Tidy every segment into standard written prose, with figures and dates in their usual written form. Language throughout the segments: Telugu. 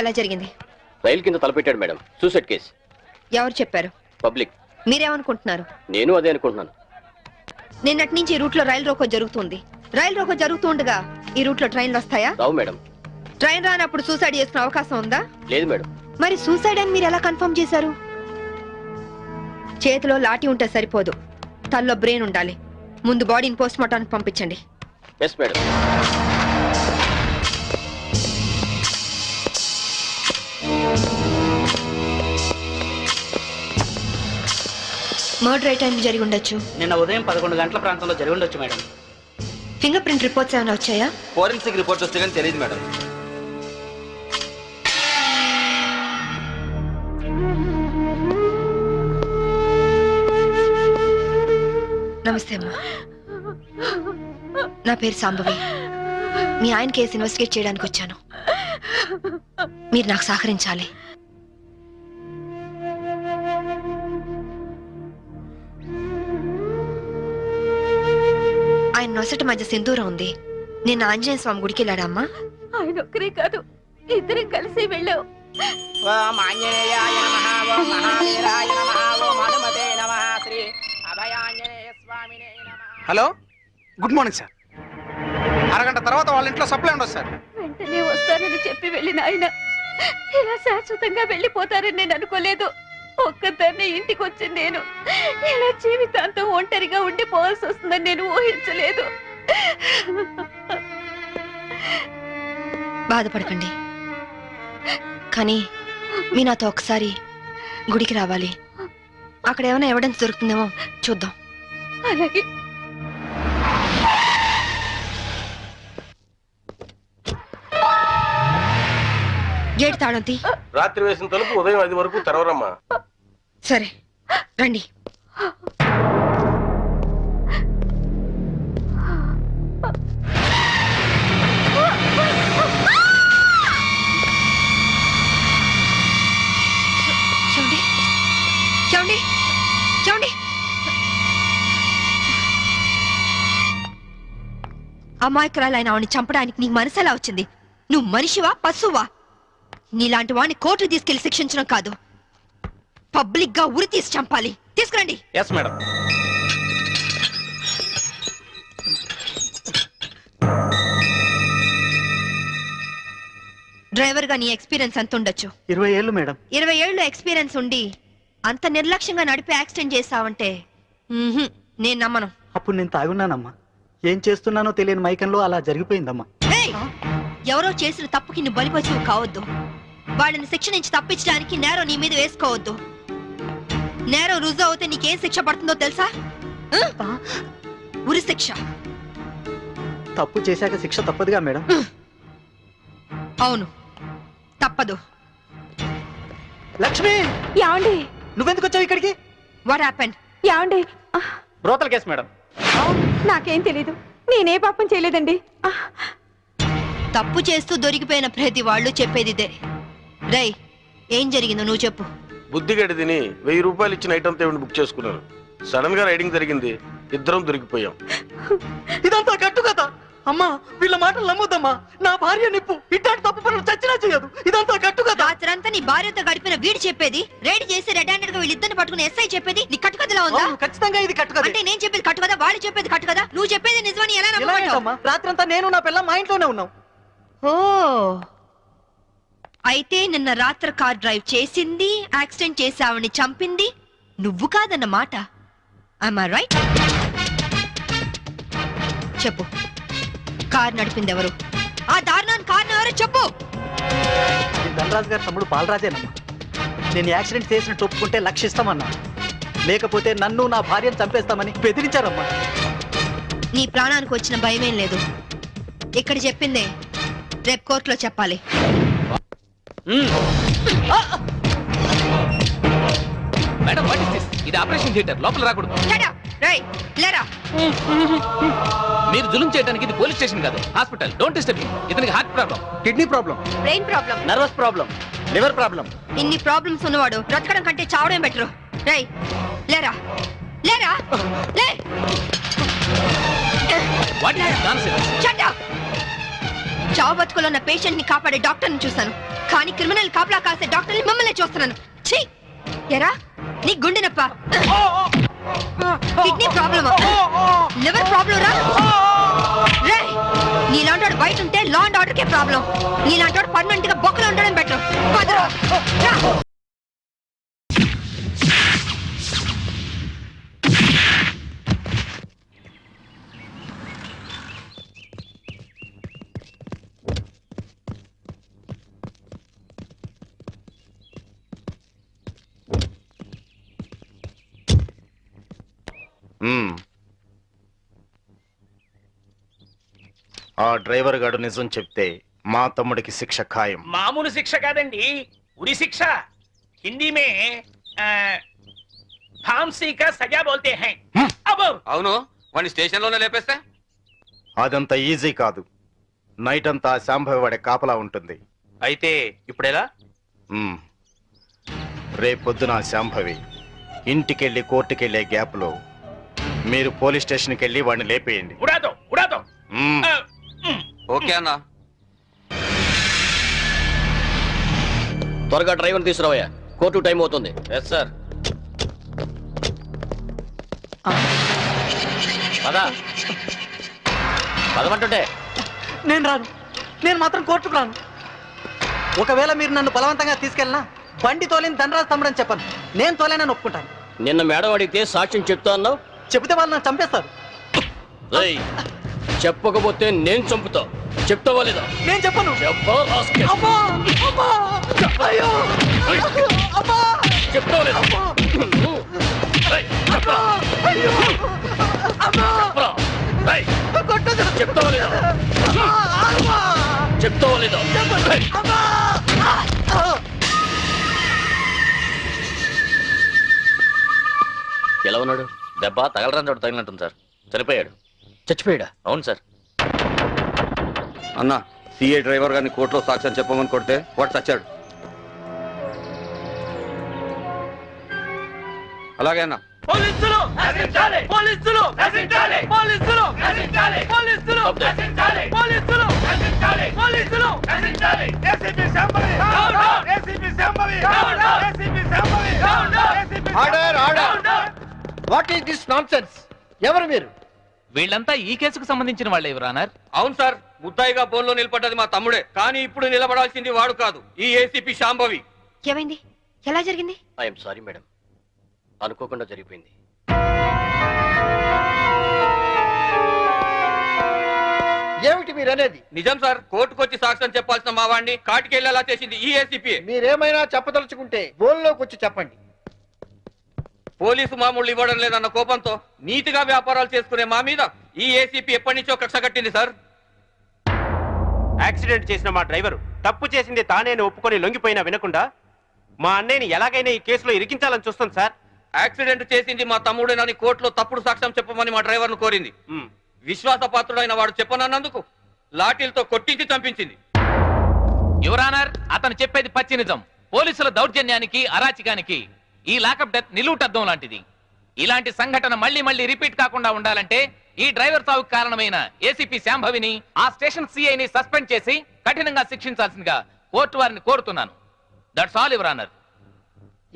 ఎలా జరిగింది? రైలు కింద తలపెట్టాడు మేడం. Suicide case. ఎవరు చెప్పారు? పబ్లిక్. మీరేమనుకుంటున్నారు? నేను అదే అనుకుంటున్నాను. నిన్నటి నుంచి ఈ రూట్ లో రైలు రోకో జరుగుతుంది. రైలు రోకో జరుగుతుండగా ఈ రూట్ లో ట్రైన్లు వస్తాయా? రావు మేడం. ట్రైన్ రానప్పుడు సూసైడ్ చేసుకునే అవకాశం ఉందా? లేదు మేడం. మరి సూసైడ్ అని మీరు ఎలా కన్ఫర్మ్ చేశారు? చేతిలో లాఠీ ఉంటే సరిపోదు, తల్లో బ్రెయిన్ ఉండాలి. ముందు బాడీని పోస్ట్ మార్టానికి పంపించండి. Yes madam. మర్డర్ ఏ టైం జరిగి ఉండొచ్చు? నిన్న ఉదయం 11 గంటల ప్రాంతంలో జరిగి ఉండొచ్చు మేడం. ఫింగర్ ప్రింట్ రిపోర్ట్స్ ఏమైనా వచ్చాయా? ఫోరెన్సిక్ రిపోర్ట్ వస్తే కానీ తెలియదు మేడం. నమస్తే అమ్మా, నా పేరు సాంబవి. మీ ఆయన కేసు ఇన్వెస్టిగేట్ చేయడానికి వచ్చాను. మీరు నాకు సహకరించాలి. ఆయన నొసటి మధ్య సింధూరం ఉంది. నిన్న ఆంజనేయ స్వామి గుడికి వెళ్ళాడమ్మా? ఆయన ఒక్కరే కాదు, ఇద్దరం కలిసి వెళ్ళాం. ఓం ఆంజనేయాయ నమః, ఓం మహావీరాయ నమః, ఓం హనుమతే నమః, శ్రీ అభయాంజనేయ స్వామినే నమః. Hello, good morning sir. అరగంట తర్వాత వాళ్ళ ఇంట్లో సప్లై ఉండదు సార్. వెంటనే వస్తానని చెప్పి వెళ్ళిన ఆయన ఇలా శాశ్వతంగా వెళ్ళిపోతారని నేను అనుకోలేదు. ఒక్కదాన్ని ఇంటికి వచ్చింది నేను ఇలా జీవితాంతం ఒంటరిగా ఉండిపోవాల్సి వస్తుందని నేను ఊహించలేదు. బాధపడకండి, కానీ మీ నాతో ఒకసారి గుడికి రావాలి. అక్కడ ఏమైనా ఎవిడెన్స్ దొరుకుతుందేమో చూద్దాం. అలాగే. గేట్ తాళం తీ. రాత్రి వేసిన తలుపు ఉదయం 5 వరకు తెరవరమ్మా. సరే రండి. చూడండి చూడండి చూడండి, అమాయకురాలైన ఆవిని చంపడానికి నీకు మనసు ఎలా వచ్చింది? నువ్వు మనిషివా పశువా? నీలాంటి వాడిని కోర్టుకు తీసుకెళ్లి శిక్షించడం కాదు, పబ్లిక్ గా ఉరి తీసి చంపాలి. తీసుకురండి. Yes madam. డ్రైవర్ గా నీ ఎక్స్పీరియన్స్ ఎంత ఉండొచ్చు? 20 ఏళ్ళు మేడం. 20 ఏళ్ళు ఎక్స్పీరియన్స్ ఉండి అంత నిర్లక్ష్యంగా నడిపి యాక్సిడెంట్ చేసావంటే నేను నమ్మను. అప్పుడు నేను తాగున్నానమ్మా. ఏం చేస్తున్నానో తెలియని మైకంలో అలా జరిగిపోయిందమ్మా. ఏయ్! ఎవరో చేసిన తప్పుకి నువ్వు బలిపశువు కావద్దు. వాళ్ళని శిక్ష నుంచి తప్పించడానికి నేరం నీ మీద వేసుకోవద్దు. నేరం రుజువు అవుతే నీకేం శిక్ష పడుతుందో తెలుసా? ఉరి శిక్ష. తప్పు చేశాక శిక్ష తప్పదుగా మేడం. అవును, తప్పదు. లక్ష్మి, యాండి నువ్వెందుకు వచ్చావు ఇక్కడికి? What happened? యాండి, బ్రోతల్ కేసు మేడం. నాకేం తెలీదు, నేనే పాపం చేయలేదండి. తప్పు చేస్తూ దొరికిపోయిన ప్రతి వాళ్ళు చెప్పేది ఇదే. రేయ్, ఏం జరిగిందో నువ్వు చెప్పు. బుద్ధిగడి తిని 1000 రూపాయలు ఇచ్చిన ఐటమ్ తేవిని బుక్ చేసుకున్నాను. సడన్ గా రైడింగ్ జరిగింది, ఇద్దరం దొరికిపోయాం. ఇదంతా కట్టు కదా అమ్మా. వీళ్ళ మాటలు నమ్మొద్దమ్మా. నా భార్య నిప్పు ఇట్లాంటి తప్పు పనులు చచ్చినా చేయదు. ఇదంతా కట్టు కదా. రాత్రంతా నీ భార్యతో గడిపిన వీడు చెప్పేది, రైడ్ చేసి రెడ్ హ్యాండెడ్ గా వీళ్ళిద్దరిని పట్టుకుని ఎస్ఐ చెప్పేది నీ కట్టుకథలా ఉందా? ఖచ్చితంగా ఇది కట్టు కదా. అంటే నేను చెప్పేది కట్టు కదా, వాళ్ళు చెప్పేది కట్టు కదా. నువ్వు చెప్పేది నిజమని ఎలా నమ్ముకుంటావు? రాత్రంతా నేను నా పిల్ల మా ఇంట్లోనే ఉన్నాం. ఓ, అయితే నిన్న రాత్రి కార్ డ్రైవ్ చేసింది, యాక్సిడెంట్ చేసావని చంపింది నువ్వు కాదన్న మాట. I'm I right? చెప్పు, కార్ నడిపింది ఎవరు? ఆ దారుణాన్ని కారణం ఎవరు చెప్పు. ధనరాజు గారి తమ్ముడు బాలరాజేనమ్మా. నేను యాక్సిడెంట్ చేసినట్టు ఒప్పుకుంటే లక్షిస్తామన్నా, లేకపోతే నన్ను నా భార్యను చంపేస్తామని బెదిరించారమ్మా. నీ ప్రాణానికి వచ్చిన భయమేం లేదు. ఇక్కడ చెప్పిందే రేపు కోర్టులో చెప్పాలి. Madam, what is this? ఇది ఆపరేషన్ థియేటర్, లోపల రాకూడదు. మీరు జులుం చేయడానికి ఇది పోలీస్ స్టేషన్ కాదు, హాస్పిటల్. Don't disturb me. ఇతనికి heart problem, kidney problem, brain problem, nervous problem, liver problem. ఇన్ని ప్రాబ్లమ్స్ ఉన్నవాడు బ్రతకడం కంటే చావడం బెటరు. రేయ్, లేరా లేరా లే. What is nonsense? Shut up. చావు బతుకులో ఉన్న పేషెంట్ ని కాపాడే డాక్టర్ ని చూశాను, కానీ క్రిమినల్ కాపలా కాసే డాక్టర్ ని మిమ్మల్ని చూస్తున్నాను. ఛీ! ఎరా నీ గుండె నొప్ప, కిడ్నీ ప్రాబ్లమా, లివర్ ప్రాబ్లం రా? రేయ్, నీలాంటి బయట ఉంటే law and order K problem. నీలాంటి పర్మనెంట్ గా బొక్కలో ఉండడం బెటర్. పదరా, రా. ఆ డ్రైవర్ గాడు నిజం చెప్తే మా తమ్ముడికి శిక్ష ఖాయం. మామూలు శిక్ష కాదండి, ఉరి శిక్ష. హిందీ మే फांसी का सजा बोलते हैं. अब అవును, వాడిని స్టేషన్ లోనే లేపేస్తే అదంత ఈజీ కాదు. నైట్ అంతా శాంభవి వాడే కాపలా ఉంటుంది. అయితే ఇప్పుడెలా? మ్మ్. రేపొద్దున శాంభవి ఇంటికెళ్ళి కోర్టుకెళ్లే గ్యాప్ లో మీరు పోలీస్ స్టేషన్కి వెళ్ళి వాడిని లేపేయండి. उड़ा दो, उड़ा दो. మ్మ్. ఓకే అన్నా. త్వరగా డ్రైవర్ తీసుకురావయ్యా, కోర్టు టైం అవుతుంది. Yes sir. పదా పదమంటుంటే. నేను రాను, నేను మాత్రం కోర్టుకు రాను. ఒకవేళ మీరు నన్ను బలవంతంగా తీసుకెళ్ళినా బండి తోలేని ధనరాజు తమ్ముడు అని చెప్పను. నేను తోలేనని ఒప్పుకుంటాను. నిన్న మేడం అడిగితే సాక్ష్యం చెప్తా అన్నావు. చెబితే వాళ్ళు నన్ను చంపేస్తారు. రేయ్, చెప్పకపోతే నేను చంపుతా. చెప్తావా లేదా? నేను చెప్పను. చెప్పరా రాస్కెల్? అబ్బా! అబ్బా! అయ్యో! అబ్బా! చెప్తావా లేదా? రేయ్, చెప్పరా? అయ్యో! అబ్బా! చెప్పరా? రేయ్, కొట్టొద్దు. చెప్తావా లేదా? అబ్బా! చెప్తావా లేదా? రేయ్, అబ్బా! ఎలా ఉన్నాడు? దెబ్బ తగలరాని చోట తగిలినట్టుంది సార్. చనిపోయాడు. చచ్చిపోయాడా? అవును సార్. అన్న, సిఏ డ్రైవర్ గారిని కోర్టులో సాక్ష్యం చెప్పమని కొడితే వాడు చచ్చాడు. అలాగే అన్న. పోలీసులు నశించాలి, పోలీసులు నశించాలి, పోలీసులు నశించాలి, పోలీసులు నశించాలి, పోలీసులు నశించాలి, పోలీసులు నశించాలి. ACP Shambhavi down down, ACP Shambhavi down down, ACP Shambhavi down down, ACP order order. What is this nonsense? ఎవరు మీరు? వీళ్ళంతా ఈ కేసుకు సంబంధించిన వాళ్ళే యువర్ ఆనర్. అవును సార్, ముద్దాయిగా బోన్లో నిలబడ్డది మా తమ్ముడే, కానీ ఇప్పుడు నిలబడాల్సింది వాడు కాదు, ఈ ఏసీపీ శాంభవి. ఏమైంది? ఎలా జరిగింది? ఐఎమ్ సారీ మేడం, అనుకోకుండా జరిగిపోయింది. ఏమిటి మీరు అనేది? నిజం సార్, కోర్టుకు వచ్చి సాక్ష్యం చెప్పాల్సిన మా వాడిని కాటికెళ్ళేలా చేసింది ఈ ఏసీపీ. మీరేమైనా చెప్పదలుచుకుంటే బోన్లోకి వచ్చి చెప్పండి. పోలీసు మామూలు ఇవ్వడం లేదన్న కోపంతో నీతిగా వ్యాపారాలు చేసుకునే మా మీద ఈ ఏసీపీ ఎప్పటి నుంచో కక్ష కట్టింది సార్. యాక్సిడెంట్ చేసిన మా డ్రైవర్ తప్పు చేసింది తానేని ఒప్పుకొని లొంగిపోయినా వినకుండా మా అన్నయ్యని ఎలాగైనా ఈ కేసులో ఇరికించాలని చూస్తుంది సార్. యాక్సిడెంట్ చేసింది మా తమ్ముడేనని కోర్టులో తప్పుడు సాక్ష్యం చెప్పమని మా డ్రైవర్ ను కోరింది. విశ్వాసపాత్రుడైన వాడు చెప్పనన్నందుకు లాఠీలతో కొట్టించి చంపించింది. యువర్ ఆనర్, అతను చెప్పేది పచ్చి నిజం. పోలీసుల దౌర్జన్యానికి, అరాచకానికి ఈ లాకప్ డెత్ నిలువుటద్దం లాంటిది. ఇలాంటి సంఘటన మళ్ళీ మళ్ళీ రిపీట్ కాకుండా ఉండాలంటే ఈ డ్రైవర్ సావుకు కారణమైన ఏసీపీ శాంభవిని, ఆ స్టేషన్ సిఐని సస్పెండ్ చేసి కఠినంగా శిక్షించాల్సిందిగా కోర్టు వారిని కోరుతున్నాను. That's all your honour.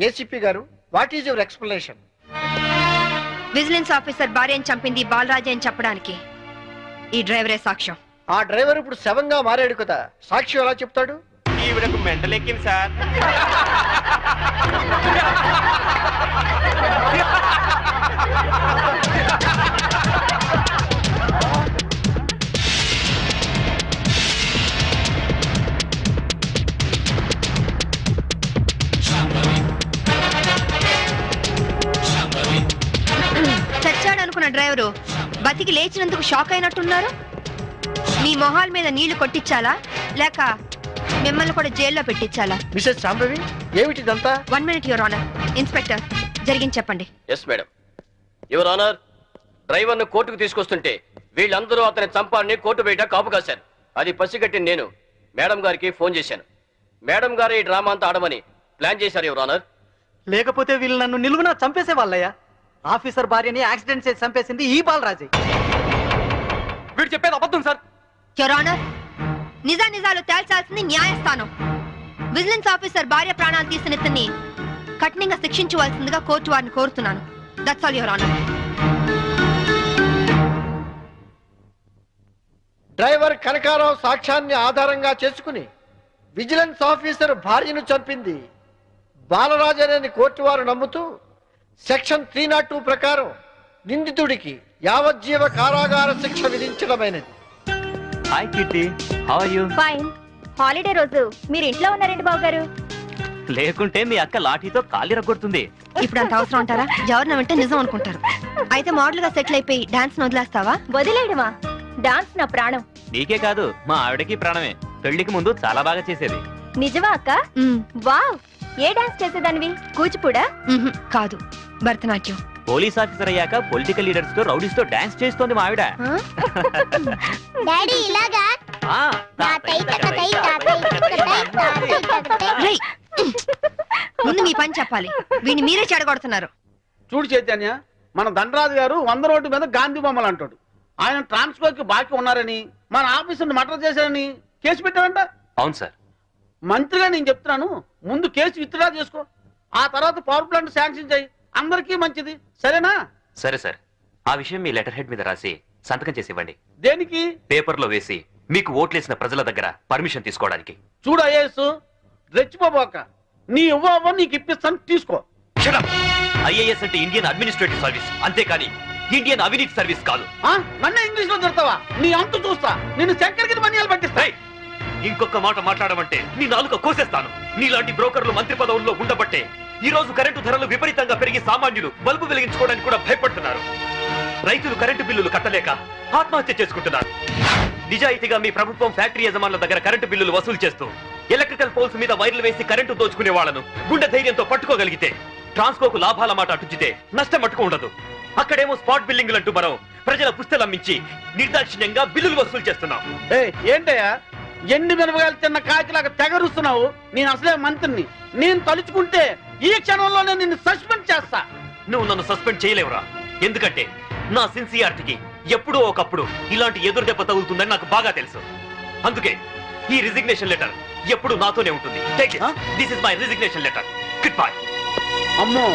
ACP గారు, what is your explanation? Vigilance officer భార్యను చంపింది బాలరాజే అని చెప్పడానికి ఈ డ్రైవరే సాక్ష్యం. ఆ డ్రైవర్ ఇప్పుడు శవంగా మారాడు కదా, సాక్షి ఎలా చెప్తాడు? ఈవిడకు మెంటలెక్కింది సార్. చచ్చాడు అనుకున్న డ్రైవరు బతికి లేచినందుకు షాక్ అయినట్టున్నారు. మీ మొహాల మీద నీళ్లు కొట్టించాలా లేక మిమ్మల్ని కూడా జైల్లో పెట్టించాలా? మిసెస్ శాంభవి, ఏమిటిదంతా? 1 minute యువర్ ఆనర్. ఇన్స్పెక్టర్, జరిగింది చెప్పండి. Yes madam. Your honour, driver ను కోర్టుకు తీసుకొస్తుంటే వీళ్ళందరూ అతని చంపాలని కోర్టు బయట కాపు కాశారు. అది పసిగట్టి నేను మేడం గారికి ఫోన్ చేశాను. మేడం గారు ఈ డ్రామా అంతా ఆడమని ప్లాన్ చేశారు యువర్ ఆనర్. లేకపోతే వీళ్ళు నన్ను నిలువునా చంపేసే వాళ్ళయ్యా. ఆఫీసర్ భార్యని యాక్సిడెంట్ చేసి చంపేసింది ఈ బాలరాజే. వీడు చెప్పేది అబద్ధం సార్. యువర్ ఆనర్, నిజాలు తేల్చాల్సింది న్యాయస్థానం. విజిలెన్స్ ఆఫీసర్ భార్య ప్రాణాలు తీసిన ఇతన్ని కఠినంగా శిక్షించవలసిందిగా కోర్టు వారిని కోరుతున్నాను. That's all your honour. Driver Kanakarao సాక్ష్యాన్ని ఆధారంగా చేసుకుని విజిలెన్స్ ఆఫీసర్ భార్యను చంపింది బాలరాజనేని కోర్టు వారు నమ్ముతూ సెక్షన్ 302 ప్రకారం నిందితుడికి యావజ్జీవ కారాగార శిక్ష విధించడమైనది. Hi Kitty, how are you? Fine. Holiday రోజు మీరు ఇంట్లో ఉన్నారండి బాబు గారు. లేకుంటే మీ అక్క లాఠీతో కాలి రగొడుతుంది. ఇప్పుడు అంత అవసరం అంటారా? ఎవరిన వింటే నిజం అనుకుంటారు. అయితే మోడల్ గా సెటిల్ అయిపోయి డాన్స్ వదిలేస్తావా? వదిలేయడమా? డాన్స్ నా ప్రాణం. నీకే కాదు, మా ఆవిడకి ప్రాణమే. పెళ్లికి ముందు చాలా బాగా చేసేది. నిజమా అక్క? వావ్, ఏ డాన్స్ చేసేదానివి? కూచిపూడా? కాదు, భరతనాట్యం. పోలీస్ ఆఫీసర్ అయ్యాక పొలిటికల్ లీడర్స్ తో రౌడీస్ తో డాన్స్ చేస్తోంది మా ఆవిడ. డాడీ ఇలాగా? రేయ్, ముందు మీ పని చెప్పాలి. వీడిని మీరే చెడగొడుతున్నారు. చూడు చైతన్య, మన ధనరాజు గారు 100 రోడ్డు మీద గాంధీ బొమ్మలు అంటాడు. ఆయన ట్రాన్స్ఫర్ కి బాకీ ఉన్నారని, మన ఆఫీసుని మర్డర్ చేశారని కేసు పెట్టారంట. అవును సార్. మంత్రిగా నేను చెప్తున్నాను, ముందు కేసు విత్డ్రా చేసుకో. ఆ తర్వాత పవర్ ప్లాంట్ శాంక్షన్ చేయి. అందరికీ మంచిది, సరేనా? సరే సార్, ఆ విషయం మీ లెటర్ హెడ్ మీద రాసి సంతకం చేసి ఇవ్వండి. దేనికి? పేపర్లో వేసి మీకు ఓట్లేసిన ప్రజల దగ్గర పర్మిషన్ తీసుకోవడానికి. చూడు ఐఏఎస్, రెచ్చిపోబోక. నీ ఇవ్వ నీకు ఇప్పిస్తాను, తీసుకో. ఐఏఎస్ అంటే ఇండియన్ అడ్మినిస్ట్రేటివ్ సర్వీస్, అంతేకాని ఇండియన్ అవినీతి సర్వీస్ కాదు. నన్ను ఇంగ్లీష్ లో తిడతావా? నీ అంతు చూస్తా. నిన్ను చక్కెరకి మనియాలు పట్టిస్తా. ఇంకొక మాట మాట్లాడమంటే నీ నాలుక కోసేస్తాను. నీలాంటి బ్రోకర్లు మంత్రి పదవుల్లో ఉండబట్టే ఈ రోజు కరెంటు ధరలు విపరీతంగా పెరిగి సామాన్యులు బల్బు వెలిగించుకోవడానికి కూడా భయపడుతున్నారు. రైతులు కరెంటు బిల్లులు కట్టలేక ఆత్మహత్య చేసుకుంటున్నారు. నిజాయితీగా మీ ప్రభుత్వం ఫ్యాక్టరీ యజమానుల దగ్గర కరెంటు బిల్లులు వసూలు చేస్తూ ఎలక్ట్రికల్ పోల్స్ మీద వైర్లు వేసి కరెంటు దోచుకునే వాళ్లను గుండె ధైర్యంతో పట్టుకోగలిగితే, ట్రాన్స్కోకు లాభాల మాట అటుచితే నష్టం మట్టుకు ఉండదు. అక్కడేమో స్పాట్ బిల్లింగ్లు అంటూ మనం ప్రజల పుస్తలు అమ్మించి నిర్దాక్షిణ్యంగా బిల్లులు వసూలు చేస్తున్నాం. ఏంటయ్యా ఎండి మిరపకాయలు తిన్న కాకిలాగా తెగరుస్తున్నావు? నేను అసలే మంత్రిని. నేను తలుచుకుంటే ఈ క్షణంలోనే నిన్ను సస్పెండ్ చేస్తా. నువ్వు నన్ను సస్పెండ్ చేయలేవురా. ఎందుకంటే నా సిన్సియారిటీకి ఎప్పుడో ఒకప్పుడు ఇలాంటి ఎదురు దెబ్బ తగులుతుందని నాకు బాగా తెలుసు. అందుకే ఈ రిజిగ్నేషన్ లెటర్ ఎప్పుడు నాతోనే ఉంటుంది. This is my resignation letter. Good bye. అమ్మో,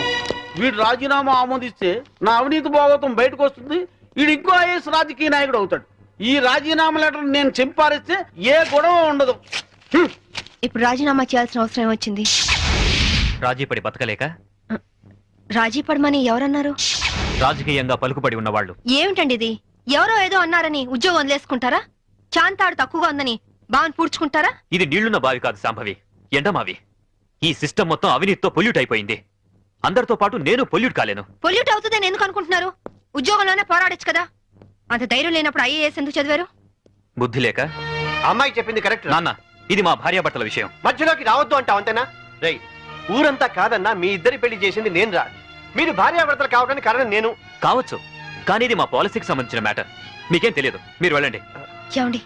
వీడు రాజీనామా ఆమోదిస్తే నా అవినీతి భాగవతం బయటకు వస్తుంది. వీడు ఇంకో ఐఏఎస్ రాజకీయ నాయకుడు అవుతాడు. ఈ రాజీనామా లెటర్ నేను చింపారిస్తే ఏ గొడవ ఉండదు. ఇప్పుడు రాజీనామా చేయాల్సిన అవసరం ఏమొచ్చింది? రాజీపడి బతకలేక? రాజీ పడమని ఎవరన్నారు? రాజకీయంగా పలుకుబడి ఉన్నవాళ్ళు. ఏమిటండి ఇది? ఎవరో ఏదో అన్నారని ఉద్యోగం వదిలేసుకుంటారా? చాంతాడు తక్కువగా ఉందని బావని పూడ్చుకుంటారా? ఇది నీళ్లున్న బావి కాదు సాంభవి, ఎండమావి. ఈ సిస్టమ్ మొత్తం అవినీతితో పొల్యూట్ అయిపోయింది. అందరితో పాటు నేను పొల్యూట్ కాలేను. పొల్యూట్ అవుతుందని ఎందుకు అనుకుంటున్నారు? ఉద్యోగంలోనే పోరాడొచ్చు కదా. అంత ధైర్యం లేనప్పుడు ఐఏఎస్ ఎందుకు చదివారు? బుద్ధి లేక. అమ్మాయి చెప్పింది కరెక్ట్ నాన్న, ఇది మా భార్యాభర్తల విషయం. మధ్యలోకి రావద్దు అంటావు, అంతేనా? రై, ఊరంతా కాదన్నా మీ ఇద్దరి పెళ్లి చేసింది నేను రా. మీరు భార్యాభర్తలు కావడానికి కారణం నేను కావచ్చు, కానీ ఇది మా పాలసీకి సంబంధించిన మ్యాటర్. మీకేం తెలియదు, మీరు వెళ్ళండి. ఏమండి,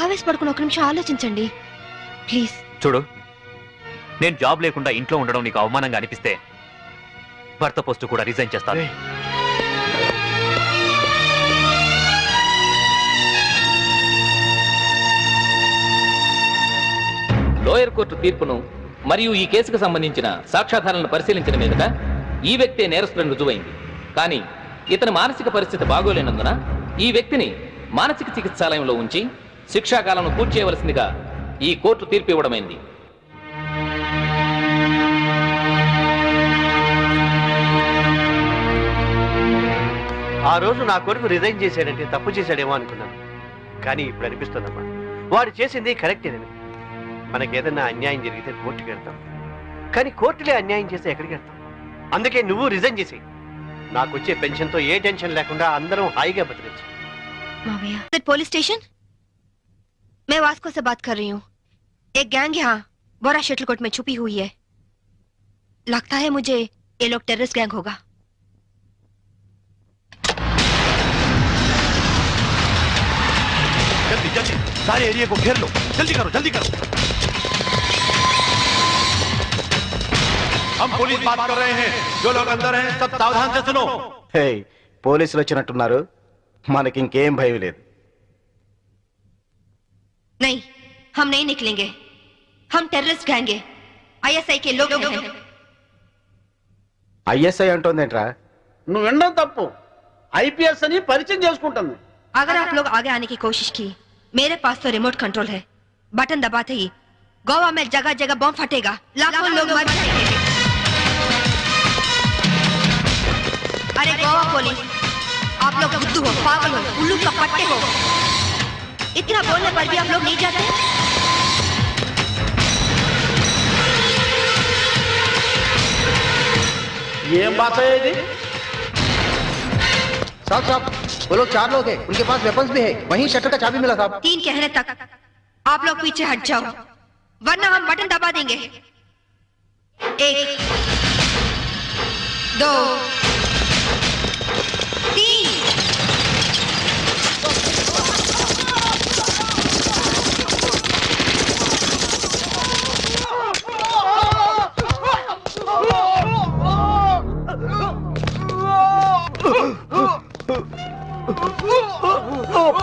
ఆవేశపడుకుని ఒక నిమిషం ఆలోచించండి ప్లీజ్. చూడు, నేను జాబ్ లేకుండా ఇంట్లో ఉండడం నీకు అవమానంగా అనిపిస్తే భర్త పోస్టు కూడా రిజైన్ చేస్తాను. లోయర్ కోర్టు తీర్పును మరియు ఈ కేసుకు సంబంధించిన సాక్ష్యాధారాలను పరిశీలించిన మీదట ఈ వ్యక్తే నేరస్తులను రుజువైంది. కానీ ఇతని మానసిక పరిస్థితి బాగోలేనందున ఈ వ్యక్తిని మానసిక చికిత్సాలయంలో ఉంచి శిక్షాకాలను పూర్తి చేయవలసిందిగా ఈ కోర్టు తీర్పు ఇవ్వడమైంది. ఆ రోజు నా కొడుకు రిజైన్ చేశాడంటే తప్పు చేశాడేమో అనుకున్నాను. కానీ ఇప్పుడు అనిపిస్తుందమ్మా, వాడు చేసింది కరెక్టేనని. మనకేదన్నా అన్యాయం జరిగితే కోర్టుకి వెళ్తాం, కానీ కోర్టులే అన్యాయం చేస్తే ఎక్కడికి వెళ్తాం? అందుకే నువ్వు రిజైన్ చేసి నాకు వచ్చే పెన్షన్తో ఏ టెన్షన్ లేకుండా అందరం హాయిగా బతకచ్చు. मावैया पुलिस स्टेशन मैं वास्को से बात कर रही हूँ. एक गैंग यहाँ बोरा शटलकोट में छुपी हुई है. लगता है मुझे ये लोग टेररिस्ट गैंग होगा. जल्दी जल्दी सारे एरिया को घेर लो. जल्दी करो जल्दी करो. हम पुलिस बात कर रहे हैं. जो लोग अंदर हैं सब सावधान से सुनो. హే, పోలీసులు వచ్చినట్టున్నారు. మనకి ఇంకేం భయం లేదు. नहीं, हम नहीं निकलेंगे। हम टेररिस्ट गैंग हैं, ISI के लोग हैं। ISI అంటోందేంట్రా? నువ్వు వినడం తప్పు. IPS అని పరిచయం చేసుకుంటుంది. अगर आप लोग आगे आने की कोशिश की, मेरे पास तो रिमोट कंट्रोल है। बटन दबाते ही गोवा में जगह जगह बम फटेगा, लाखों लोग मर जाएंगे। अरे गोवा पुलिस, आप लोग बुद्धू हो, पागल हो, उल्लू का पट्टे हो। इतना बोलने पर भी आप लोग नहीं जाते। ఏం భాష ఇది? साहब साहब, वो लोग 4 लोग हैं, उनके पास वेपन्स भी है। वहीं शटर का चाबी मिला साहब। 3 कहने तक आप लोग पीछे हट जाओ, वरना हम बटन दबा देंगे। 1 2 3।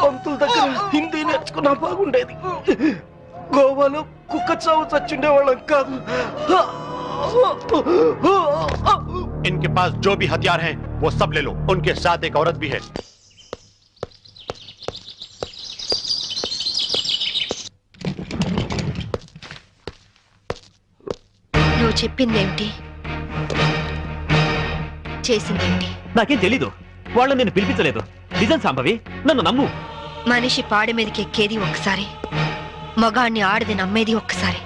పంతుల దగ్గర హిందీ నేర్చుకున్నా బాగుండేది. గోవాలో కుక్క చావు చచ్చుండేవాళ్ళం కాదు. इनके पास जो भी हथियार हैं वो सब ले लो, उनके साथ एक औरत भी है। నువ్వు చెప్పిందేమిటి, చేసిందేమిటి? నాకేం తెలీదు. వాళ్ళు నేను పిలిపించలేదు. నిజం సాంబవి, నన్ను నమ్ము. మనిషి పాడి మీదకి ఎక్కేది ఒక్కసారి, మగాణ్ణి ఆడది నమ్మేది ఒక్కసారి.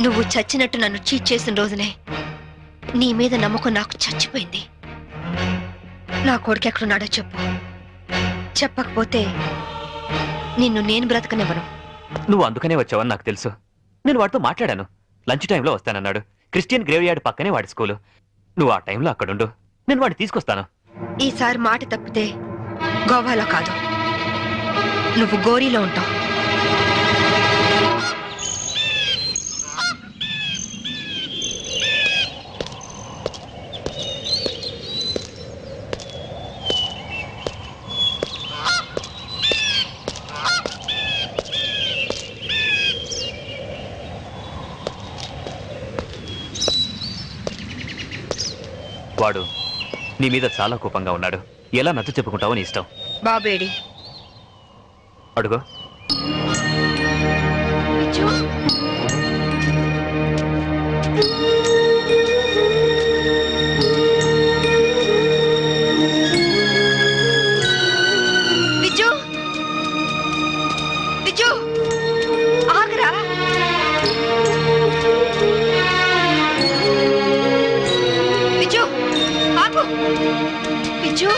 నువ్వు చచ్చినట్టు నన్ను చీట్ చేసిన రోజునే నీ మీద నమ్మకం నాకు చచ్చిపోయింది. నా కొడుకు ఎక్కడున్నాడో చెప్పు. చెప్పకపోతే నిన్ను నేను బ్రతకనివ్వను. నువ్వు అందుకనే వచ్చావని నాకు తెలుసు. నేను వాడితో మాట్లాడాను. లంచ్ టైంలో వస్తానన్నాడు. క్రిస్టియన్ గ్రేవ్ యార్డ్ పక్కనే వాడి స్కూలు. నువ్వు ఆ టైంలో అక్కడుండు, నేను వాడిని తీసుకొస్తాను. ఈసారి మాట తప్పితే గోవాలో కాదు, నువ్వు గోరీలో ఉంటావు. వాడు నీ మీద చాలా కోపంగా ఉన్నాడు. ఎలా నచ్చ చెప్పుకుంటావో నీ ఇష్టం. బాబేడి అడుగు. విజు, విజు ఆగరా. విజు ఆగు. విజు,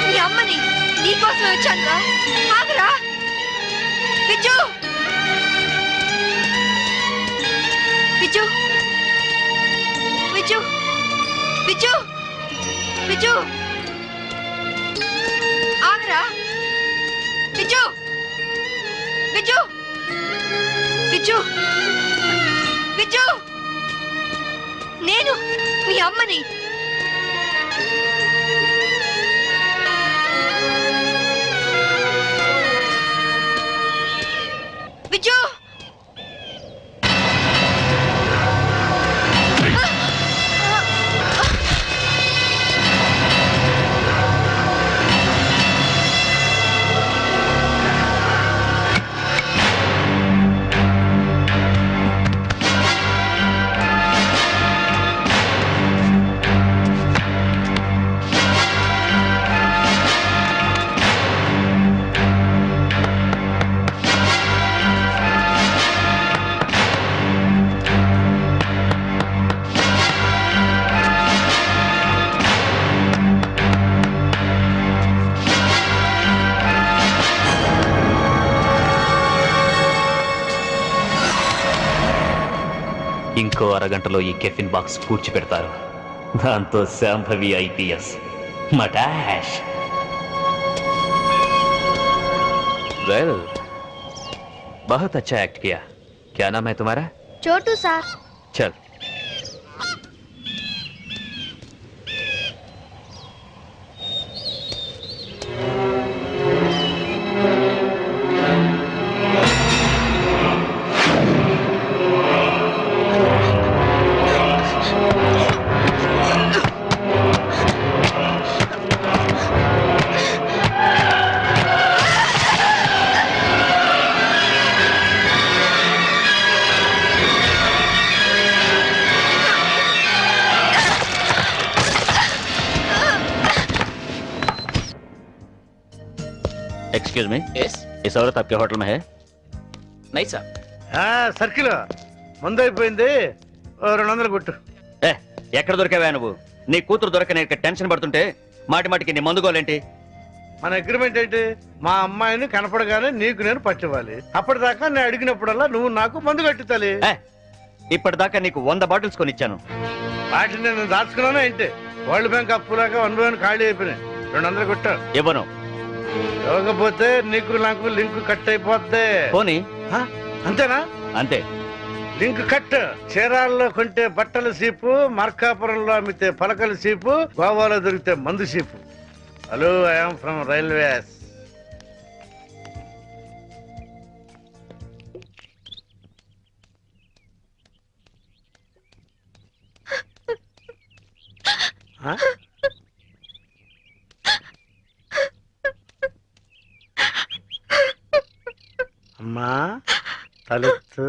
నీ అమ్మని నీకోసమే వచ్చాను రా. ఆగరా విజు. విజు, విజు, విజు, విజు ఆగరా. విజు, విజు, విజు, విజు, నేను మీ అమ్మని. విజు, ఇంకో అరగంటలో ఈ కెఫిన్ బాక్స్ కూర్చిపెడతారు. దాంతో శాంభవి IPS మటాష్. वेल, बहुत अच्छा एक्ट किया. क्या नाम है तुम्हारा? छोटू सर. चल. एक्सक्यूज मी यस इस औरत आपके होटल में है नहीं साहब సర్కిల్ మందు అయిపోయింది 200 కొట్టు. ఏ ఎక్కడ దొరికావా నువ్వు నీ కూతురు దొరకని టెన్షన్ పడుతుంటే మాటి మాటికి నీ మందుకోలేంటి మన అగ్రిమెంట్ ఏంటి? మా అమ్మాయిని కనపడగానే నీకు నేను పట్టివ్వాలి. అప్పటిదాకా నేను అడిగినప్పుడల్లా నువ్వు నాకు మందు కట్టుతాలి. ఇప్పటిదాకా నీకు 100 బాటిల్స్ కొనిచ్చాను. వాటిని నేను దాచుకున్నాను ఏంటి? వరల్డ్ బ్యాంక్ అప్పులాగా 1 by 1 ఖాళీ అయిపోయినాయి. 200 కొట్టు. ఇవ్వను. ఇవ్వకపోతే నీకు నాకు లింక్ కట్ అయిపోద్ది. పోనీ అంతేనా? అంతే. Link cut. చీరాల్లో కొంటే బట్టల సీపు, మార్కాపురంలో అమ్మితే పలకల సీపు, గోవాలో దొరికితే మందు cheap. Hello, I'm from railways. అమ్మా తలెత్తు.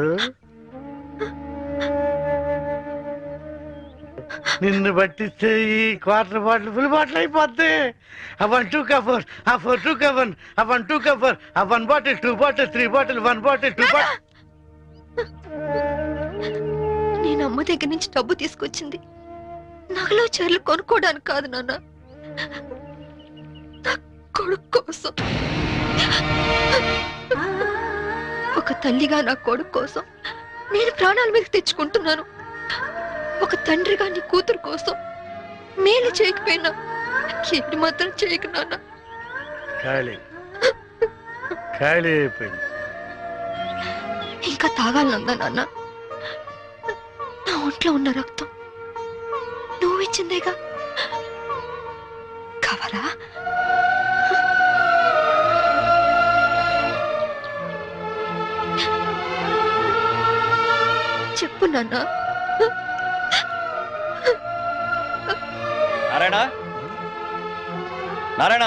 నిన్ను పట్టిస్తే ఈ క్వార్టర్ బాటిల్ ఫుల్ బాటిల్ అయిపోద్ది. ఆ 1 2 కవర్, ఆ 4 2 కవర్, ఆ 1 2 కవర్, ఆ 1 bottle 2 bottle 3 bottle 1 bottle 2 bottle. నేను అమ్మ దగ్గర నుంచి డబ్బు తీసుకొచ్చింది నగలు చీరలు కొనుక్కోవడానికి కాదు నాన్న, నా కొడుకు కోసం. ఒక తల్లిగా నా కొడుకు కోసం నేను ప్రాణాల మీద తెచ్చుకుంటున్నాను. ఒక తండ్రిగా నీ కూతురు కోసం మేలు చేయకపోయినా కీడు మాత్రం చేయకు నాన్న. ఖాళీ ఖాళీ అయిపోయింది. ఇంకా తాగాలనుందా నాన్న? నా ఒంట్లో ఉన్న రక్తం నువ్వు ఇచ్చిందేగా. కావాలా? చెప్పు నాన్న. నారాయణ, నారాయణ,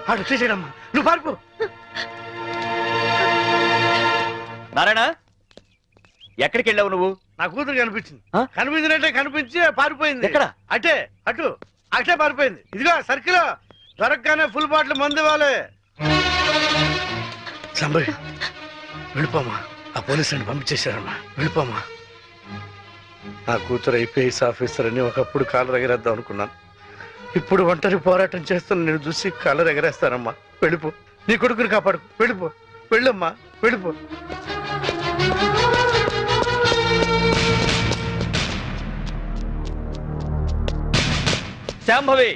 ఆడు వచ్చేసాడమ్మా, నువ్వు పారిపో. నారాయణ, ఎక్కడికి వెళ్ళావు నువ్వు? నా కూతురు కనిపించింది. కనిపించినట్టే కనిపించి పారిపోయింది. ఎక్కడ? అటే అటు అటే పారిపోయింది. ఇదిగో సర్కిల్ దొరకగానే ఫుల్ బాటిల్ మందు ఇవ్వాలి. సంబరి వెళ్ళిపోమా, ఆ పోలీసు అని పంపించేశారమ్మా, వెళ్ళిపోమా. నా కూతురు ఐపీఎస్ ఆఫీసర్ అని ఒకప్పుడు కాలర్ ఎగరేద్దాం అనుకున్నాను. ఇప్పుడు ఒంటరి పోరాటం చేస్తున్న నేను చూసి కాలర్ ఎగరేస్తానమ్మా. వెళ్ళిపో, నీ కొడుకుని కాపాడు. వెళ్ళిపో, వెళ్ళమ్మా, వెళ్ళిపో. శాంభవి,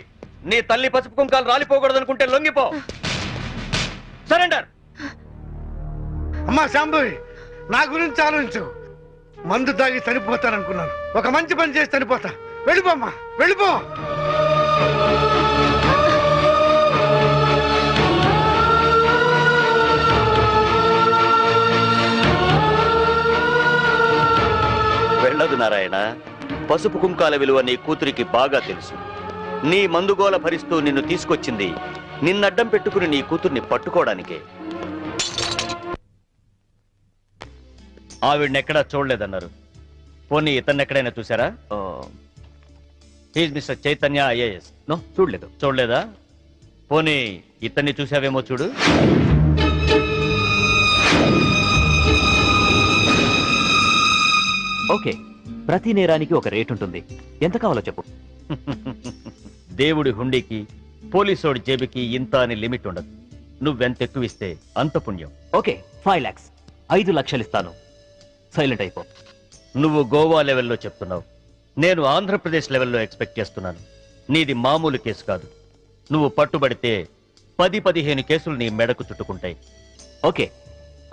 నీ తల్లి పసుపు కుంకాలు రాలిపోకూడదనుకుంటే లొంగిపో. సరెండర్. అమ్మా శాంభవి, నా గురించి ఆలోచించు. మందు తాగి చనిపోతాననుకున్నాను, ఒక మంచి పని చేసి చనిపోతా. వెళ్ళిపోమ్మా, వెళ్ళిపో. వెళ్ళదు నారాయణ. పసుపు కుంకాల విలువ నీ కూతురికి బాగా తెలుసు. నీ మందుగోల భరిస్తూ నిన్ను తీసుకొచ్చింది నిన్నడ్డం పెట్టుకుని నీ కూతుర్ని పట్టుకోవడానికే. ఆవిడనెక్కడా చూడలేదన్నారు. పోనీ ఇతన్నెక్కడైనా చూసారా? He's Mr Chaitanya IAS. No, చూడలేదు. చూడలేదా? పోనీ ఇతన్ని చూసావేమో చూడు. ఓకే, ప్రతి నేరానికి ఒక రేట్ ఉంటుంది. ఎంత కావాలో చెప్పు. దేవుడి హుండీకి పోలీసోడి జేబుకి ఇంత అని లిమిట్ ఉండదు. నువ్వెంత ఎక్కువ ఇస్తే అంత పుణ్యం. ఓకే, 5 lakhs, 5 లక్షలు ఇస్తాను. సైలెంట్ అయిపో. నువ్వు గోవా లెవెల్లో చెప్తున్నావు, నేను ఆంధ్రప్రదేశ్ లెవెల్లో ఎక్స్పెక్ట్ చేస్తున్నాను. నీది మామూలు కేసు కాదు. నువ్వు పట్టుబడితే 10-15 కేసులు నీ మెడకు చుట్టుకుంటాయి. ఓకే,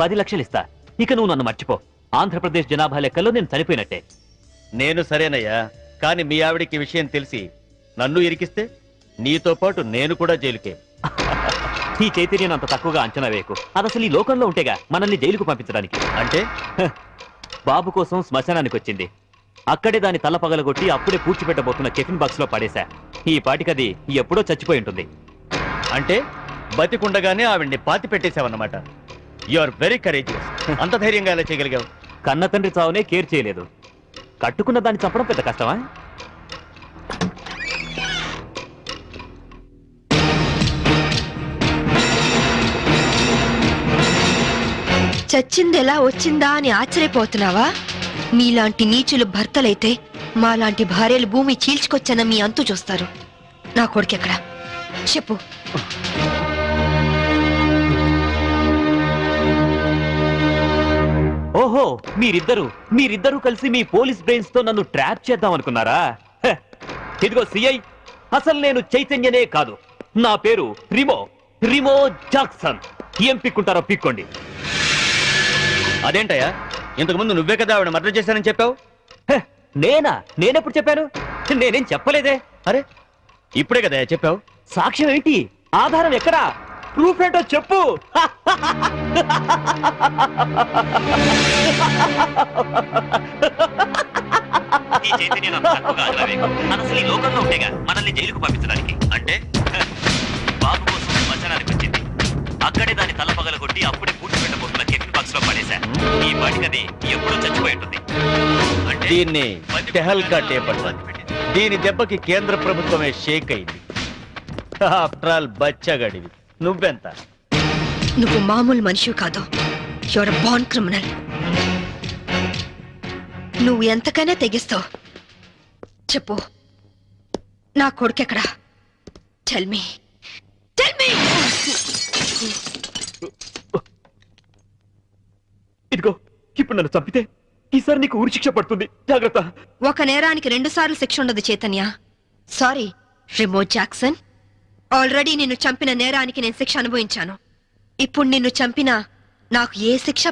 10 లక్షలు ఇస్తా. ఇక నువ్వు నన్ను మర్చిపో. ఆంధ్రప్రదేశ్ జనాభా లెక్కల్లో నేను చనిపోయినట్టే. నేను సరేనయ్యా, కానీ మీ ఆవిడికి విషయం తెలిసి నన్ను ఇరికిస్తే నీతో పాటు నేను కూడా జైలుకే. ఈ చైతన్యం అంత తక్కువగా అంచనా వేయకు. అది అసలు ఈ లోకంలో ఉంటేగా మనల్ని జైలుకు పంపించడానికి. అంటే బాబు కోసం శ్మశానానికి వచ్చింది. అక్కడే దాని తల పగలగొట్టి అప్పుడే పూడ్చిపెట్టబోతున్న టిఫిన్ బాక్స్ లో పడేశా. ఈ పాటికది ఎప్పుడో చచ్చిపోయి ఉంటుంది. అంటే బతికుండగానే ఆవిడ్ని పాతి పెట్టేశావన్నమాట. You are very courageous. అంత ధైర్యంగా ఎలా చేయగలిగావు? కన్న తండ్రి చావునే కేర్ చేయలేదు. కట్టుకున్న దాన్ని చంపడం పెద్ద కష్టమా? చచ్చింది ఎలా వచ్చిందా అని ఆశ్చర్యపోతున్నావా? మీలాంటి నీచులు భర్తలైతే మాలాంటి భార్యలు భూమి చీల్చుకొచ్చన్న మీ అంతు చూస్తారు. నా కొడుకెక్కడ చెప్పు. ఓహో, మీరిద్దరూ కలిసి మీ పోలీస్ బ్రెయిన్స్ తో నన్ను ట్రాప్ చేద్దాం అనుకున్నారా? హె, ఇదిగో సిఐ, అసలు నేను చైతన్యనే కాదు. నా పేరు రిమో జాక్సన్. ఏం పిక్కుంటారో పిక్కోండి. అదేంటయ్యా, ఇంతకుముందు నువ్వే కదా ఆవిడ మర్డర్ చేశానని చెప్పావు. హె, నేనెప్పుడు చెప్పాను? నేనేం చెప్పలేదే. అరే, ఇప్పుడే కదా చెప్పావు. సాక్ష్యం ఏంటి? ఆధారం ఎక్కడా? ప్రూఫ్ ఏంటో చెప్పు. ఈ చైతన్యం అంత తక్కువగా అసలు ఈ లోకంలో ఉండేగా మనల్ని జైలుకు పంపించడానికి. అంటే బాబు కోసం శ్మశానానికి వచ్చింది. అక్కడే దాని తల పగలగొట్టి అప్పుడే పూర్తి పెట్టబోతున్న టిఫిన్ బాక్స్ లో పడేశా. ఈ పాటికది ఎప్పుడో చచ్చిపోయి ఉంటుంది. అంటే దీన్ని టెహల్కా టేప్ అంటారు. దీని దెబ్బకి కేంద్ర ప్రభుత్వమే షేక్ అయింది. ఆఫ్టర్ ఆల్ బచ్చగడివి. నువ్వెంత? నువ్వు మామూలు మనిషి కాదు. Your born criminal. నువ్వు ఎంతకైనా తెగిస్తావు. చెప్పు, నా కొడుకెక్కడా? Tell me. ఇదిగో, ఇప్పుడు నన్ను చంపితే ఈసారి నీకు ఉరి శిక్ష పడుతుంది. జాగ్రత్త. ఒక నేరానికి 2 సార్లు శిక్ష ఉండదు Chaitanya. Sorry Rimo Jackson. Already నిన్ను చంపిన నేరానికి నేను శిక్ష అనుభవించాను. ఇప్పుడు నిన్ను చంపినా నాకు ఏ శిక్ష